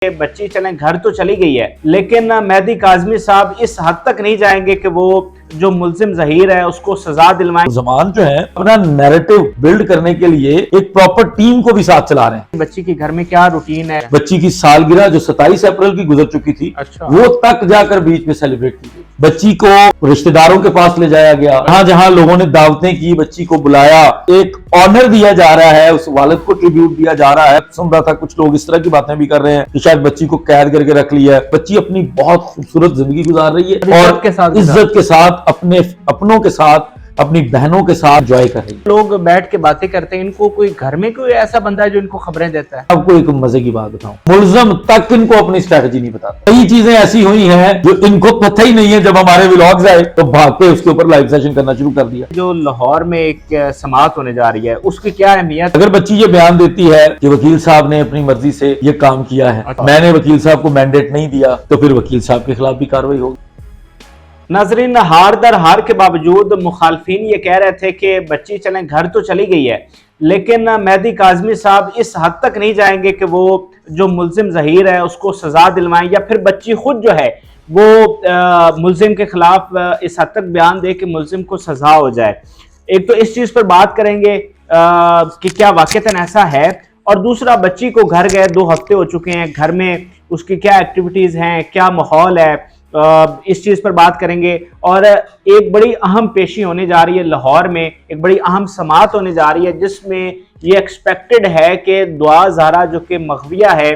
बच्ची चलें घर तो चली गई है, लेकिन मेहदी काज़मी साहब इस हद तक नहीं जाएंगे कि वो जो मुल्जिम ज़हीर है उसको सजा दिलवाएं। जमान जो है अपना नैरेटिव बिल्ड करने के लिए एक प्रॉपर टीम को भी साथ चला रहे हैं। बच्ची की घर में क्या रूटीन है? बच्ची की सालगिरह जो 27 अप्रैल की गुजर चुकी थी, अच्छा। वो तक जाकर बीच में सेलिब्रेट की गई। बच्ची को रिश्तेदारों के पास ले जाया गया, जहां जहां लोगों ने दावतें की, बच्ची को बुलाया, एक ऑनर दिया जा रहा है, उस वालिद को ट्रिब्यूट दिया जा रहा है। सुन रहा था कुछ लोग इस तरह की बातें भी कर रहे हैं कि शायद बच्ची को कैद करके रख लिया है। बच्ची अपनी बहुत खूबसूरत जिंदगी गुजार रही है और इज्जत के साथ अपनों के साथ, अपनी बहनों के साथ एंजॉय कर रही है। लोग बैठ के बातें करते हैं, इनको कोई घर में कोई ऐसा बंदा है जो इनको खबरें देता है? आपको एक मजे की बात बताऊं, मुल्ज़म तक इनको अपनी स्ट्रेटजी नहीं बताता। कई चीजें ऐसी हुई हैं जो इनको पता ही नहीं है। जब हमारे व्लॉग्स आए तो भाग के उसके ऊपर लाइव सेशन करना शुरू कर दिया। जो लाहौर में एक समाअत होने जा रही है, उसकी क्या अहमियत? अगर बच्ची ये बयान देती है कि वकील साहब ने अपनी मर्जी से ये काम किया है, मैंने वकील साहब को मैंडेट नहीं दिया, तो फिर वकील साहब के खिलाफ भी कार्रवाई होगी। नाजरीन, हार दर हार के बावजूद मुखालफिन ये कह रहे थे कि बच्ची चलें घर तो चली गई है, लेकिन मेहदी काज़मी साहब इस हद तक नहीं जाएंगे कि वो जो मुल्जिम ज़हीर है उसको सजा दिलवाएं, या फिर बच्ची खुद जो है वो मुल्जिम के खिलाफ इस हद तक बयान दे कि मुल्जिम को सजा हो जाए। एक तो इस चीज़ पर बात करेंगे कि क्या वाक़तन ऐसा है, और दूसरा बच्ची को घर गए 2 हफ्ते हो चुके हैं, घर में उसकी क्या एक्टिविटीज़ हैं, क्या माहौल है, इस चीज़ पर बात करेंगे। और एक बड़ी अहम पेशी होने जा रही है लाहौर में, एक बड़ी अहम समाअत होने जा रही है जिसमें ये एक्सपेक्टेड है कि दुआ ज़हरा जो कि मखविया है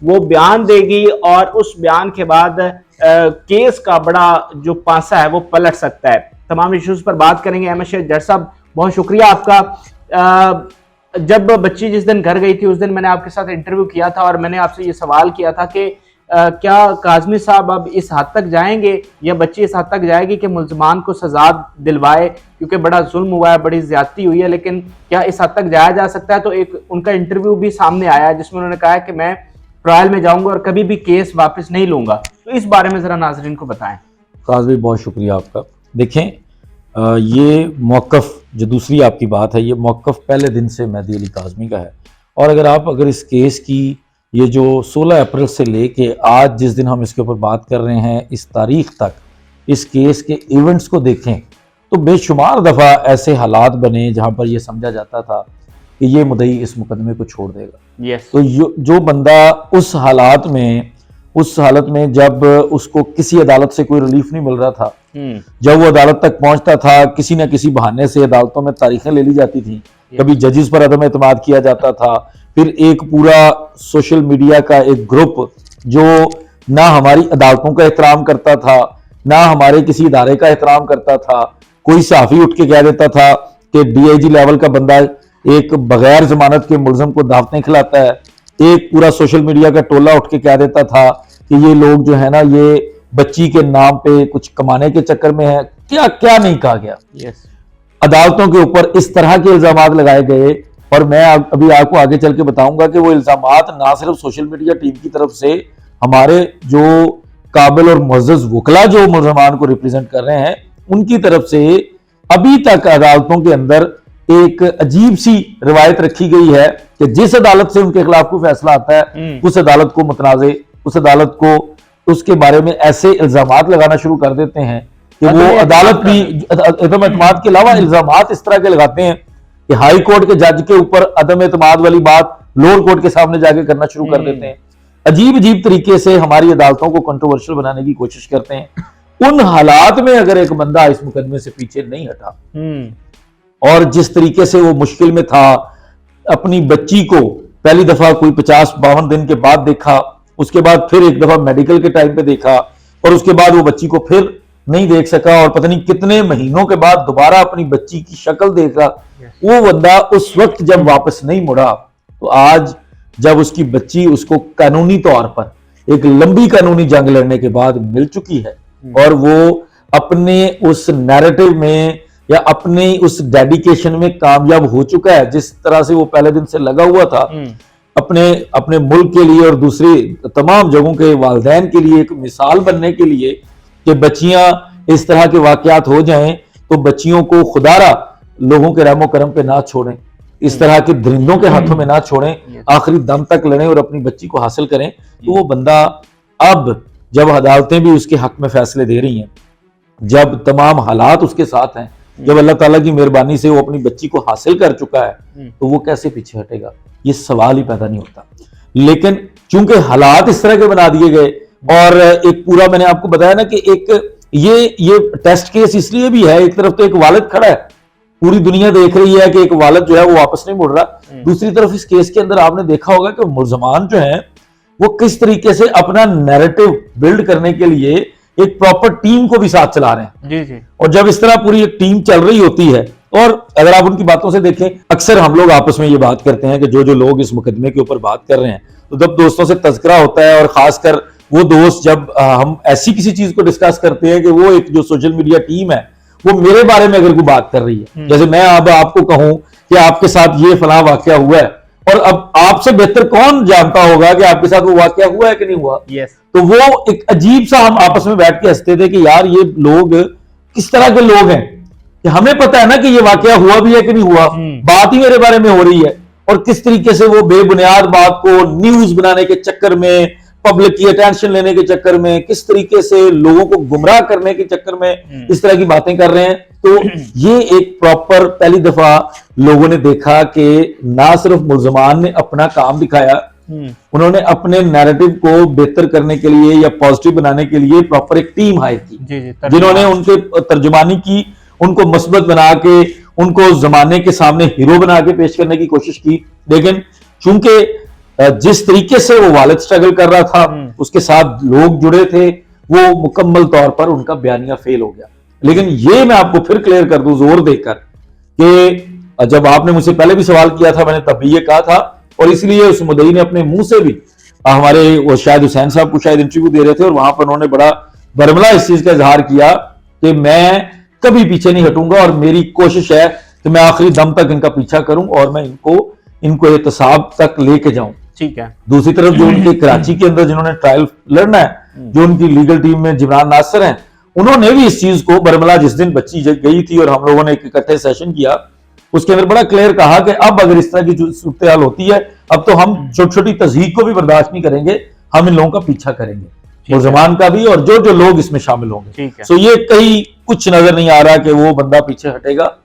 वो बयान देगी, और उस बयान के बाद केस का बड़ा जो पासा है वो पलट सकता है। तमाम इश्यूज़ पर बात करेंगे। अहमद शेख जट साहब, बहुत शुक्रिया आपका। जब बच्ची जिस दिन घर गई थी उस दिन मैंने आपके साथ इंटरव्यू किया था और मैंने आपसे ये सवाल किया था कि क्या काज़मी साहब अब इस हद तक जाएंगे, या बच्ची इस हद तक जाएगी कि मुल्ज़मान को सजा दिलवाए, क्योंकि बड़ा जुल्म हुआ है, बड़ी ज्यादती हुई है, लेकिन क्या इस हद तक जाया जा सकता है? तो एक उनका इंटरव्यू भी सामने आया जिसमें उन्होंने कहा है कि मैं ट्रायल में जाऊंगा और कभी भी केस वापस नहीं लूंगा। तो इस बारे में जरा नाजरीन को बताएं। काज़मी, बहुत शुक्रिया आपका। देखें, ये मौक़िफ़ जो दूसरी आपकी बात है, ये मौक़िफ़ पहले दिन से मेहदी अली काज़मी का है। और अगर इस केस की ये जो 16 अप्रैल से लेके आज जिस दिन हम इसके ऊपर बात कर रहे हैं, इस तारीख तक इस केस के इवेंट्स को देखें तो बेशुमार दफ़ा ऐसे हालात बने जहां पर यह समझा जाता था कि ये मुद्दई इस मुकदमे को छोड़ देगा। yes. तो जो बंदा उस हालत में जब उसको किसी अदालत से कोई रिलीफ नहीं मिल रहा था, जब वो अदालत तक पहुंचता था, किसी न किसी बहाने से अदालतों में तारीखें ले ली जाती थी, कभी जजेस पर अदम एतमाद किया जाता था, फिर एक पूरा सोशल मीडिया का एक ग्रुप जो ना हमारी अदालतों का एहतराम करता था, ना हमारे किसी इदारे का एहतराम करता था। कोई सहाफ़ी उठ के कह देता था कि डीआईजी लेवल का बंदा एक बगैर जमानत के मुल्ज़िम को दावतें खिलाता है। एक पूरा सोशल मीडिया का टोला उठ के कह देता था कि ये लोग जो है ना, ये बच्ची के नाम पे कुछ कमाने के चक्कर में है। क्या क्या नहीं कहा गया। अदालतों के ऊपर इस तरह के इल्जामात लगाए गए, और मैं अभी आपको आगे चल के बताऊंगा कि वो इल्जामात ना सिर्फ सोशल मीडिया टीम की तरफ से, हमारे जो काबिल और मुअज़्ज़ज़ वकला जो मुल्ज़मान को रिप्रेजेंट कर रहे हैं उनकी तरफ से अभी तक अदालतों के अंदर एक अजीब सी रिवायत रखी गई है कि जिस अदालत से उनके खिलाफ कोई फैसला आता है उस अदालत को मुतनाज़े, उस अदालत को उसके बारे में ऐसे इल्जामात लगाना शुरू कर देते हैं कि वो अदालत भी अदम एतमाद के अलावा इल्जामात इस तरह के लगाते हैं कि हाई कोर्ट के जज के ऊपर अदम एतमाद वाली बात लोअर कोर्ट के सामने जाके करना शुरू कर देते हैं। अजीब अजीब तरीके से हमारी अदालतों को कंट्रोवर्शियल बनाने की कोशिश करते हैं। उन हालात में अगर एक बंदा इस मुकदमे से पीछे नहीं हटा और जिस तरीके से वो मुश्किल में था, अपनी बच्ची को पहली दफा कोई 50-52 दिन के बाद देखा, उसके बाद फिर एक दफा मेडिकल के टाइम पे देखा, और उसके बाद वो बच्ची को फिर नहीं देख सका, और पता नहीं कितने महीनों के बाद दोबारा अपनी बच्ची की शक्ल देखा। वो बंदा उस वक्त जब वापस नहीं मुड़ा, तो आज जब उसकी बच्ची उसको कानूनी तौर पर एक लंबी कानूनी जंग लड़ने के बाद मिल चुकी है, और वो अपने उस नैरेटिव में या अपने उस डेडिकेशन में कामयाब हो चुका है, जिस तरह से वो पहले दिन से लगा हुआ था अपने मुल्क के लिए और दूसरी तमाम जगहों के वालिदैन के लिए एक मिसाल बनने के लिए कि बच्चियां इस तरह के वाकयात हो जाएं तो बच्चियों को खुदारा लोगों के रहमो करम पे ना छोड़ें, इस तरह के दरिंदों के हाथों में ना छोड़ें। आखिरी दम तक लड़ें और अपनी बच्ची को हासिल करें, तो वो बंदा अब जब अदालतें भी उसके हक में फैसले दे रही हैं, जब तमाम हालात उसके साथ हैं, जब अल्लाह ताला की मेहरबानी से वो अपनी बच्ची को हासिल कर चुका है, तो वो कैसे पीछे हटेगा, ये सवाल ही पैदा नहीं होता। लेकिन चूंकि हालात इस तरह के बना दिए गए, और एक पूरा मैंने आपको बताया ना कि एक ये टेस्ट केस इसलिए भी है, एक तरफ तो एक वालिद खड़ा है, पूरी दुनिया देख रही है कि एक वालिद जो है वो वापस नहीं मुड़ रहा, दूसरी तरफ इस केस के अंदर आपने देखा होगा कि मुलजमान जो है वो किस तरीके से अपना नैरेटिव बिल्ड करने के लिए एक प्रॉपर टीम को भी साथ चला रहे हैं। जी जी। और जब इस तरह पूरी एक टीम चल रही होती है, और अगर आप उनकी बातों से देखें, अक्सर हम लोग आपस में ये बात करते हैं कि जो लोग इस मुकदमे के ऊपर बात कर रहे हैं, तो जब दोस्तों से तज़किरा होता है, और खासकर वो दोस्त जब हम ऐसी किसी चीज को डिस्कस करते हैं कि वो एक जो सोशल मीडिया टीम है वो मेरे बारे में अगर कोई बात कर रही है, जैसे मैं अब आपको कहूं कि आपके साथ ये फलां वाकया हुआ है, और अब आपसे बेहतर कौन जानता होगा कि आपके साथ वो वाकया हुआ है कि नहीं हुआ। तो वो एक अजीब सा हम आपस में बैठ के हंसते थे कि यार ये लोग किस तरह के लोग हैं कि हमें पता है ना कि ये वाकया हुआ भी है कि नहीं हुआ, बात ही मेरे बारे में हो रही है, और किस तरीके से वो बेबुनियाद बात को न्यूज बनाने के चक्कर में, पब्लिक की अटेंशन लेने के चक्कर में, किस तरीके से लोगों को गुमराह करने के चक्कर में इस तरह की बातें कर रहे हैं। तो ये एक प्रॉपर पहली दफा लोगों ने देखा कि ना सिर्फ मुल्जमान ने अपना काम दिखाया, उन्होंने अपने नैरेटिव को बेहतर करने के लिए या पॉजिटिव बनाने के लिए प्रॉपर एक टीम हायर की, जिन्होंने उनके तर्जुमानी की, उनको मस्बत बना के, उनको जमाने के सामने हीरो बना के पेश करने की कोशिश की। लेकिन चूंकि जिस तरीके से वो वालिद स्ट्रगल कर रहा था, उसके साथ लोग जुड़े थे, वो मुकम्मल तौर पर उनका बयानिया फेल हो गया। लेकिन ये मैं आपको फिर क्लियर कर दूं जोर देकर कि जब आपने मुझसे पहले भी सवाल किया था, मैंने तब भी ये कहा था, और इसलिए उस मुद्दई ने अपने मुंह से भी हमारे वो शायद हुसैन साहब को शायद इंटरव्यू दे रहे थे, और वहां पर उन्होंने बड़ा बरमला इस चीज का इजहार किया कि मैं कभी पीछे नहीं हटूंगा, और मेरी कोशिश है कि मैं आखिरी दम तक इनका पीछा करूं और मैं इनको एहतसाब तक लेके जाऊं। ठीक है। दूसरी तरफ जो उनके कराची के अंदर जिन्होंने ट्रायल लड़ना है, जो उनकी लीगल टीम में जिब्रान नासिर हैं, उन्होंने भी इस चीज को बरमला, जिस दिन बच्ची गई थी और हम लोगों ने एक इकट्ठे सेशन किया, उसके अंदर बड़ा क्लियर कहा कि अब अगर इस तरह की सूरत हाल होती है, अब तो हम छोटी छोटी तज़हीक को भी बर्दाश्त नहीं करेंगे, हम इन लोगों का पीछा करेंगे, मुल्ज़मान का भी, और जो लोग इसमें शामिल होंगे। सो ये कहीं कुछ नजर नहीं आ रहा कि वो बंदा पीछे हटेगा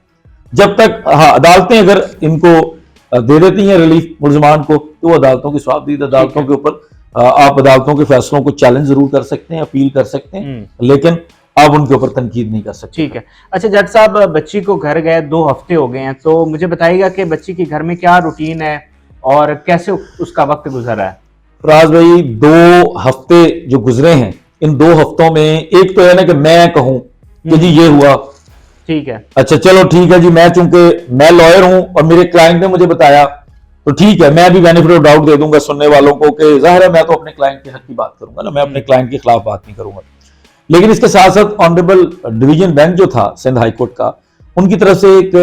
जब तक, हाँ, अदालतें अगर इनको दे देती हैं रिलीफ मुल्ज़मान को, तो अदालतों की स्वाबदीद अदालतों के ऊपर आप अदालतों के फैसलों को चैलेंज जरूर कर सकते हैं, अपील कर सकते हैं, लेकिन आप उनके ऊपर तनकीद नहीं कर सकते। ठीक है। अच्छा जज साहब, बच्ची को घर गए 2 हफ्ते हो गए हैं, तो मुझे बताइएगा कि बच्ची के घर में क्या रूटीन है और कैसे उसका वक्त गुजरा है। फराज भाई, 2 हफ्ते जो गुजरे हैं, इन 2 हफ्तों में एक तो है ना कि मैं कहूं कि जी ये हुआ, ठीक है, अच्छा चलो ठीक है जी, मैं चूंकि मैं लॉयर हूं और मेरे क्लाइंट ने मुझे बताया, तो ठीक है, मैं भी बेनिफिट ऑफ डाउट दे दूंगा सुनने वालों को कि जाहिर है मैं तो अपने क्लाइंट के हक की बात करूंगा ना, मैं अपने क्लाइंट के खिलाफ बात नहीं करूंगा। लेकिन इसके साथ साथ ऑनरेबल डिवीजन बेंच जो था सिंध हाई कोर्ट का, उनकी तरफ से एक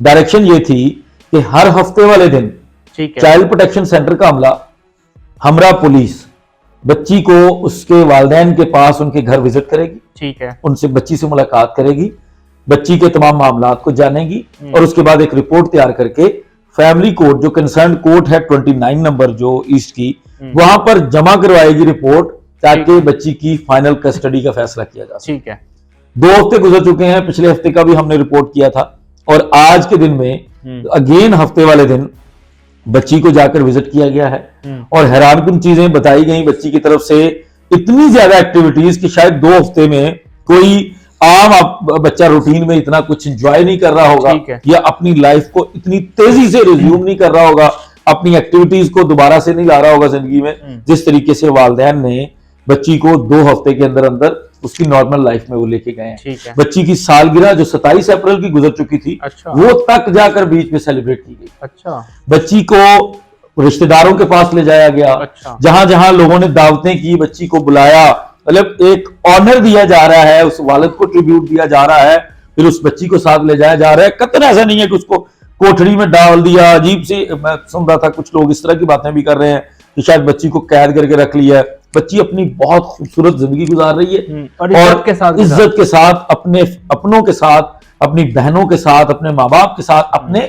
डायरेक्शन ये थी कि हर हफ्ते वाले दिन चाइल्ड प्रोटेक्शन सेंटर का अमला, हमरा पुलिस बच्ची को उसके वालिदैन के पास उनके घर विजिट करेगी, ठीक है, उनसे बच्ची से मुलाकात करेगी, बच्ची के तमाम मामलात को जानेगी, और उसके बाद एक रिपोर्ट तैयार करके फैमिली कोर्ट, जो कंसर्न कोर्ट है 29 नंबर जो ईस्ट की, वहां पर जमा करवाएगी रिपोर्ट, ताकि बच्ची की फाइनल कस्टडी का फैसला किया जा सके। ठीक है। 2 हफ्ते गुजर चुके हैं, पिछले हफ्ते का भी हमने रिपोर्ट किया था, और आज के दिन में अगेन हफ्ते वाले दिन बच्ची को जाकर विजिट किया गया है, और हैरानकुन चीजें बताई गई बच्ची की तरफ से, इतनी ज्यादा एक्टिविटीज कि शायद 2 हफ्ते में कोई आम बच्चा रूटीन में इतना कुछ एंजॉय नहीं कर रहा होगा, या अपनी लाइफ को इतनी तेजी से रिज्यूम नहीं कर रहा होगा, अपनी एक्टिविटीज को दोबारा से नहीं ला रहा होगा जिंदगी में, जिस तरीके से वालिदैन ने बच्ची को 2 हफ्ते के अंदर अंदर उसकी नॉर्मल लाइफ में वो लेके गए हैं। बच्ची की सालगिरह जो 27 अप्रैल की गुजर चुकी थी, वो तक जाकर बीच में सेलिब्रेट की गई। अच्छा। बच्ची को रिश्तेदारों के पास ले जाया गया, जहां जहां लोगों ने दावतें की, बच्ची को बुलाया, मतलब एक ऑनर दिया जा रहा है, उस वालिद को ट्रिब्यूट दिया जा रहा है, फिर उस बच्ची को साथ ले जाया जा रहा है। कतई ऐसा नहीं है कि उसको कोठरी में डाल दिया, अजीब सी, मैं सुन रहा था कुछ लोग इस तरह की बातें भी कर रहे हैं कि शायद बच्ची को कैद करके रख लिया है। बच्ची अपनी बहुत खूबसूरत जिंदगी गुजार रही है, और इज्जत के साथ अपने अपनों के साथ, अपनी बहनों के साथ, अपने माँ बाप के साथ, अपने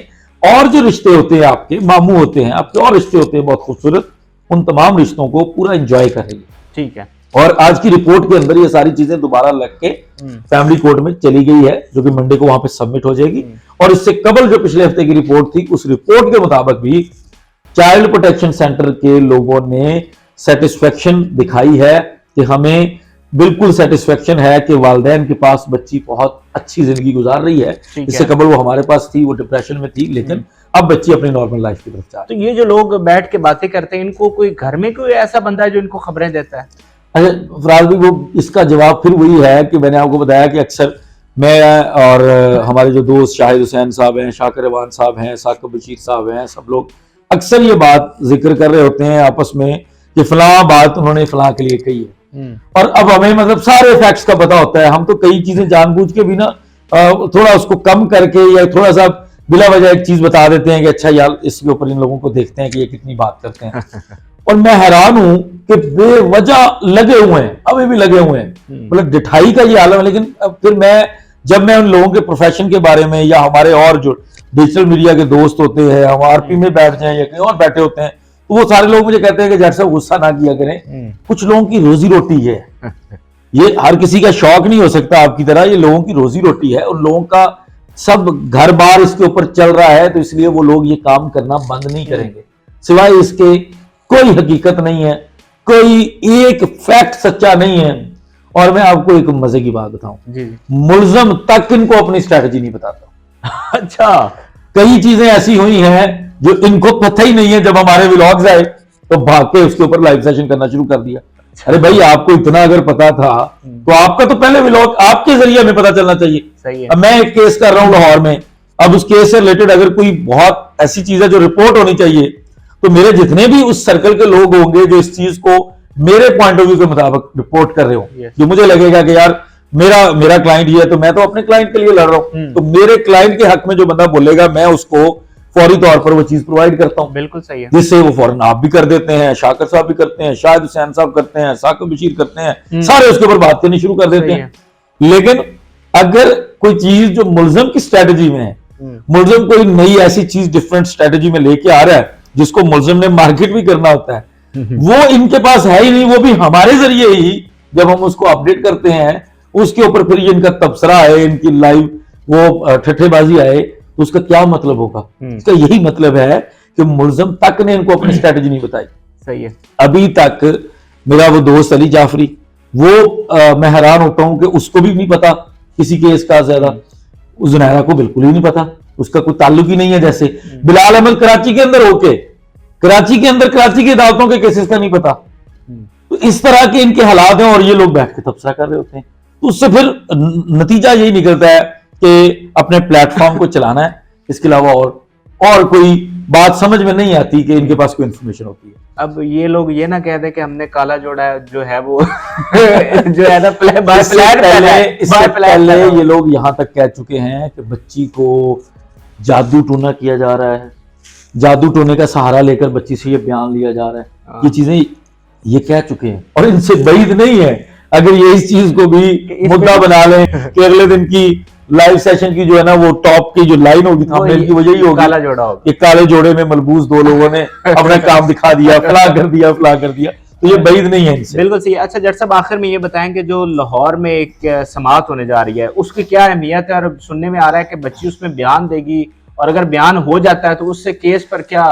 और जो रिश्ते होते हैं आपके मामू होते हैं, आपके और रिश्ते होते हैं बहुत खूबसूरत, उन तमाम रिश्तों को पूरा एंजॉय करेंगे। ठीक है। और आज की रिपोर्ट के अंदर ये सारी चीजें दोबारा लग के फैमिली कोर्ट में चली गई है, जो कि मंडे को वहां पे सबमिट हो जाएगी। और इससे कबल जो पिछले हफ्ते की रिपोर्ट थी, उस रिपोर्ट के मुताबिक भी चाइल्ड प्रोटेक्शन सेंटर के लोगों ने सेटिस्फेक्शन दिखाई है कि हमें बिल्कुल सेटिस्फेक्शन है कि वालिदैन के पास बच्ची बहुत अच्छी जिंदगी गुजार रही है। इससे कबल वो हमारे पास थी, वो डिप्रेशन में थी, लेकिन अब बच्ची अपनी नॉर्मल लाइफ की तरफ जा रही है। तो ये जो लोग बैठ के बातें करते हैं, इनको कोई घर में कोई ऐसा बंदा है जो इनको खबरें देता है? अच्छा फराज भाई, वो इसका जवाब फिर वही है कि मैंने आपको बताया कि अक्सर मैं और हमारे जो दोस्त शाहिद हुसैन साहब हैं, शाकिर रवान साहब हैं, साकिब बशीर साहब हैं, सब लोग अक्सर ये बात जिक्र कर रहे होते हैं आपस में कि फलां बात उन्होंने फलां के लिए कही है। और अब हमें मतलब सारे फैक्ट्स का पता होता है। हम तो कई चीजें जानबूझ के भी ना थोड़ा उसको कम करके या थोड़ा सा बिला वजह एक चीज बता देते हैं कि अच्छा यार इसके ऊपर इन लोगों को देखते हैं कि ये कितनी बात करते हैं। और मैं हैरान हूं कि बेवजह लगे हुए हैं, अभी भी लगे हुए हैं, मतलब डिठाई का ये आलम है। लेकिन फिर जब मैं उन लोगों के प्रोफेशन के बारे में या हमारे और जो डिजिटल मीडिया के दोस्त होते हैं, हम आरपी में बैठ जाएं या कहीं और बैठे होते हैं, तो वो सारे लोग मुझे कहते हैं कि जैसा गुस्सा ना किया करें, कुछ लोगों की रोजी रोटी है, ये हर किसी का शौक नहीं हो सकता आपकी तरह, ये लोगों की रोजी रोटी है। और लोगों का सब घर बार इसके ऊपर चल रहा है, तो इसलिए वो लोग ये काम करना बंद नहीं करेंगे। सिवाय इसके कोई हकीकत नहीं है, कोई एक फैक्ट सच्चा नहीं है। और मैं आपको एक मजे की बात बताऊं, मुल्जम तक इनको अपनी स्ट्रैटेजी नहीं बताता। अच्छा, कई चीजें ऐसी हुई हैं जो इनको पता ही नहीं है। जब हमारे व्लॉग्स आए तो भाग के उसके ऊपर लाइव सेशन करना शुरू कर दिया। अरे भाई, आपको इतना अगर पता था तो आपका तो पहले व्लॉग आपके जरिए हमें पता चलना चाहिए। सही है। अब मैं एक केस कर रहा हूं लाहौर में, अब उस केस से रिलेटेड अगर कोई बहुत ऐसी चीज है जो रिपोर्ट होनी चाहिए, तो मेरे जितने भी उस सर्कल के लोग होंगे जो इस चीज को मेरे पॉइंट ऑफ व्यू के मुताबिक रिपोर्ट कर रहे हो, जो मुझे लगेगा कि यार मेरा क्लाइंट ये है, तो मैं तो अपने क्लाइंट के लिए लड़ रहा हूं, तो मेरे क्लाइंट के हक में जो बंदा बोलेगा मैं उसको फौरी तौर पर वो चीज प्रोवाइड करता हूं। बिल्कुल सही है। जिससे वो फौरन आप भी कर देते हैं, शाकिर साहब भी करते हैं, शाहिद हुसैन साहब करते हैं, साकिब बशीर करते हैं, सारे उसके ऊपर बात करनी शुरू कर देते हैं। लेकिन अगर कोई चीज जो मुल्जिम की स्ट्रेटेजी में है, मुल्जिम कोई नई ऐसी चीज डिफरेंट स्ट्रेटेजी में लेके आ रहा है जिसको मुल्जिम ने मार्केट भी करना होता है, वो इनके पास है ही नहीं। वो भी हमारे जरिए ही जब हम उसको अपडेट करते हैं, उसके ऊपर फिर ये इनका तबसरा है, इनकी लाइव वो ठट्ठेबाजी आए, तो उसका क्या मतलब होगा? इसका यही मतलब है कि मुल्जिम तक ने इनको अपनी स्ट्रेटेजी नहीं बताई। सही है। अभी तक मेरा वो दोस्त अली जाफरी, वो मैं हैरान होता हूं कि उसको भी नहीं पता किसी केस का ज्यादा, जुनैरा को बिल्कुल ही नहीं पता, उसका कोई ताल्लुक ही नहीं है। जैसे बिलाल अहमद कराची के अंदर होके कराची की अदालतों के केसेस का नहीं पता। तो इस तरह के इनके हालात हैं और ये लोग बैठ के तबसरा कर रहे होते हैं। तो उससे फिर नतीजा यही निकलता है कि अपने प्लेटफॉर्म को चलाना है, इसके अलावा और कोई बात समझ में नहीं आती कि इनके पास कोई इंफॉर्मेशन होती है। अब ये लोग ये ना कह दे कि हमने काला जोड़ा जो है वो जो है ना पहले ये लोग यहां तक कह चुके हैं कि बच्ची को जादू टोना किया जा रहा है, जादू टोने का सहारा लेकर बच्ची से ये बयान लिया जा रहा है। ये चीजें ये कह चुके हैं और इनसे बैद नहीं है अगर ये इस चीज को भी मुद्दा बना लें कि अगले दिन की लाइव सेशन की जो है ना वो टॉप की जो लाइन होगी थंबनेल की वो यही होगी, काला जोड़ा होगा। ये काले जोड़े में मलबूस दो लोगों ने अपना काम दिखा दिया, फला कर दिया। तो ये बैद नहीं है इनसे। बिल्कुल सही। अच्छा जज साहब, आखिर में ये बताएं कि जो लाहौर में एक समाअत होने जा रही है उसकी क्या अहमियत है? और सुनने में आ रहा है कि बच्ची उसमें बयान देगी और अगर बयान हो जाता है तो उससे केस पर क्या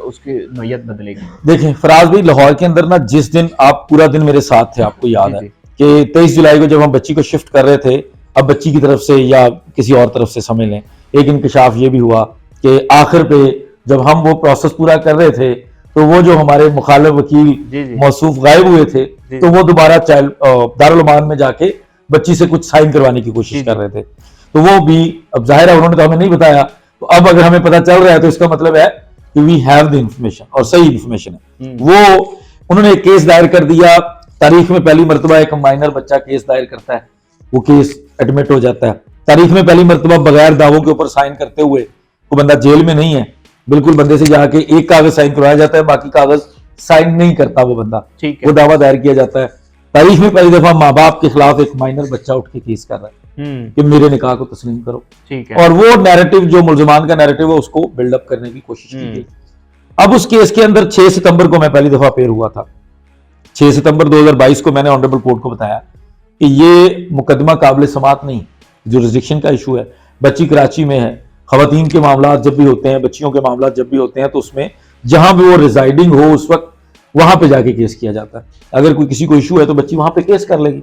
उसकी नोयत बदलेगी? देखें फराज भाई, लाहौर के अंदर ना जिस दिन आप पूरा दिन मेरे साथ थे, आपको याद है कि 23 जुलाई को जब हम बच्ची को शिफ्ट कर रहे थे, अब बच्ची की तरफ से या किसी और तरफ से समझ लें, एक इंकशाफ ये भी हुआ कि आखिर पे जब हम वो प्रोसेस पूरा कर रहे थे तो वो जो हमारे मुखालिफ वकील मौसूफ गायब हुए थे, तो वो दोबारा दारुल अमान में जाके बच्ची से कुछ साइन करवाने की कोशिश कर रहे थे। तो वो भी अब जाहिर है उन्होंने तो हमें नहीं बताया, तो अब अगर हमें पता चल रहा है तो इसका मतलब है कि वी हैव द इंफॉर्मेशन और सही इंफॉर्मेशन है। वो उन्होंने एक केस दायर कर दिया, तारीख में पहली मरतबा एक माइनर बच्चा केस दायर करता है, वो केस एडमिट हो जाता है। तारीख में पहली मरतबा बगैर दावों के ऊपर साइन करते हुए वो बंदा जेल में नहीं है, बिल्कुल बंदे से जाके एक कागज साइन करवाया जाता है, बाकी कागज साइन नहीं करता वो बंदा, वो दावा दायर किया जाता है। तारीख में पहली दफा माँ बाप के खिलाफ एक माइनर बच्चा उठ के केस कर रहा है। कि मेरे निकाह को तस्लीम करो। ठीक है। और वो नैरेटिव जो मुल्जिमान का नैरेटिव है उसको बिल्डअप करने की कोशिश की गई। अब उस केस के अंदर 6 सितंबर को मैं पहली दफा पेश हुआ था। 6 सितंबर 2022 को मैंने ऑनरेबल कोर्ट को बताया कि ये मुकदमा काबिल समात नहीं, जो रिस्ट्रिक्शन का इशू है, बच्ची कराची में है, खवातीन के मामला जब भी होते हैं, बच्चियों के मामला जब भी होते हैं, तो उसमें जहां भी वो रिजाइडिंग हो उस वक्त वहां पे जाके केस किया जाता है। अगर कोई किसी को इशू है तो बच्ची वहां पे केस कर लेगी।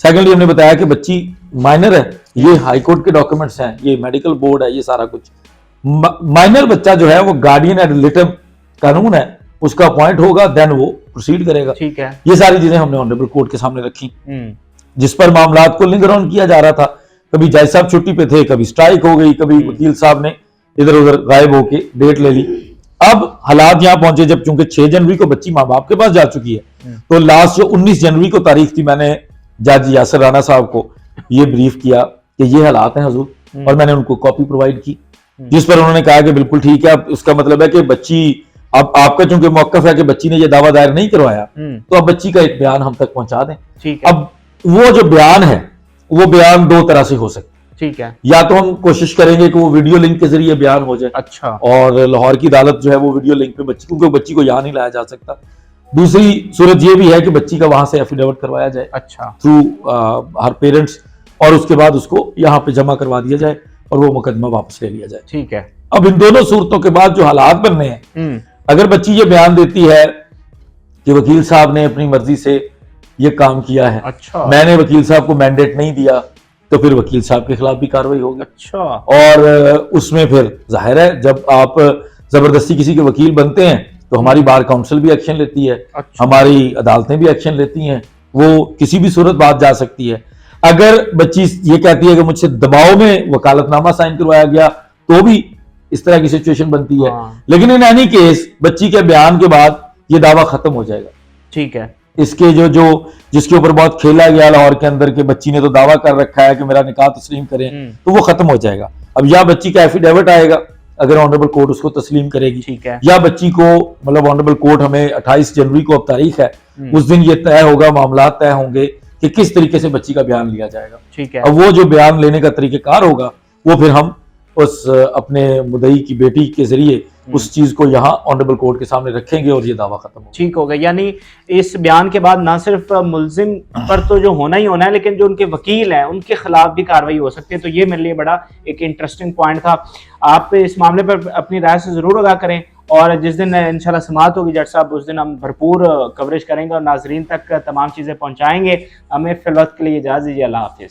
सेकेंडली हमने बताया कि बच्ची माइनर है, ये हाई कोर्ट के डॉक्यूमेंट्स हैं, ये मेडिकल बोर्ड है, ये सारा कुछ। माइनर बच्चा जो है वो गार्डियन एड लिटम कानून है, उसका अपॉइंट होगा, देन वो प्रोसीड करेगा। ठीक है। ये सारी चीजें हमने ऑनरेबल कोर्ट के सामने रखी, जिस पर मामलात को लिंगर ऑन किया जा रहा था। कभी जज साहब छुट्टी पे थे, कभी स्ट्राइक हो गई, कभी वकील साहब ने इधर उधर गायब होके डेट ले ली। अब हालात यहां पहुंचे जब चूंकि 6 जनवरी को बच्ची माँ बाप के पास जा चुकी है, तो लास्ट जो 19 जनवरी को तारीख थी, मैंने जज यासर राना साहब को ये ब्रीफ किया कि ये हालात हैं हुजूर, और मैंने उनको कॉपी प्रोवाइड की, जिस पर उन्होंने कहा कि बिल्कुल ठीक है। अब उसका मतलब है कि बच्ची, अब आपका चूंकि मौकफ है कि बच्ची ने ये दावा दायर नहीं करवाया, तो अब बच्ची का एक बयान हम तक पहुंचा दें। ठीक है। अब वो जो बयान है वो बयान 2 तरह से हो सकता है। ठीक है। या तो हम कोशिश करेंगे कि वो वीडियो लिंक के जरिए बयान हो जाए, अच्छा, और लाहौर की अदालत जो है वो वीडियो लिंक पे बच्ची, क्योंकि बच्ची को यहाँ नहीं लाया जा सकता। दूसरी सूरत ये भी है कि बच्ची का वहां से एफिडेविट करवाया जाए, अच्छा, थ्रू हर पेरेंट्स, और उसके बाद उसको यहाँ पे जमा करवा दिया जाए और वो मुकदमा वापस ले लिया जाए। ठीक है। अब इन दोनों सूरतों के बाद जो हालात बन रहे हैं, अगर बच्ची ये बयान देती है कि वकील साहब ने अपनी मर्जी से ये काम किया है, अच्छा, मैंने वकील साहब को मैंडेट नहीं दिया, तो फिर वकील साहब के खिलाफ भी कार्रवाई होगी। अच्छा, और उसमें फिर जाहिर है जब आप जबरदस्ती किसी के वकील बनते हैं तो हमारी बार काउंसिल भी एक्शन लेती है, अच्छा, हमारी अदालतें भी एक्शन लेती हैं, वो किसी भी सूरत बात जा सकती है। अगर बच्ची ये कहती है कि मुझसे दबाव में वकालतनामा साइन करवाया गया, तो भी इस तरह की सिचुएशन बनती है। लेकिन इन एनी केस बच्ची के बयान के बाद ये दावा खत्म हो जाएगा। ठीक है। इसके जो जिसके ऊपर बहुत खेला गया लाहौर के अंदर के बच्ची ने तो दावा कर रखा है कि मेरा निकाह तस्लीम करें, तो वो खत्म हो जाएगा। अब या बच्ची का एफिडेविट आएगा अगर ऑनरेबल कोर्ट उसको तस्लीम करेगी, ठीक है, या बच्ची को, मतलब ऑनरेबल कोर्ट हमें 28 जनवरी को अब तारीख है, उस दिन ये तय होगा, मामला तय होंगे कि किस तरीके से बच्ची का बयान लिया जाएगा। ठीक है। अब वो जो बयान लेने का तरीकेकार होगा वो फिर हम उस अपने मुदई की बेटी के जरिए उस चीज को यहाँ ऑनरेबल कोर्ट के सामने रखेंगे और ये दावा खत्म होगा। ठीक हो गया। यानी इस बयान के बाद ना सिर्फ मुल्जिम पर तो जो होना ही होना है, लेकिन जो उनके वकील हैं उनके खिलाफ भी कार्रवाई हो सकती है। तो ये मेरे लिए बड़ा एक इंटरेस्टिंग पॉइंट था। आप इस मामले पर अपनी राय से जरूर आगाह करें, और जिस दिन इंशाल्लाह समाअत होगी जज साहब, उस दिन हम भरपूर कवरेज करेंगे और नाजरीन तक तमाम चीज़ें पहुँचाएंगे। हमें फिलवक्त के लिए इजाज़त दीजिए। अल्लाह हाफिज़।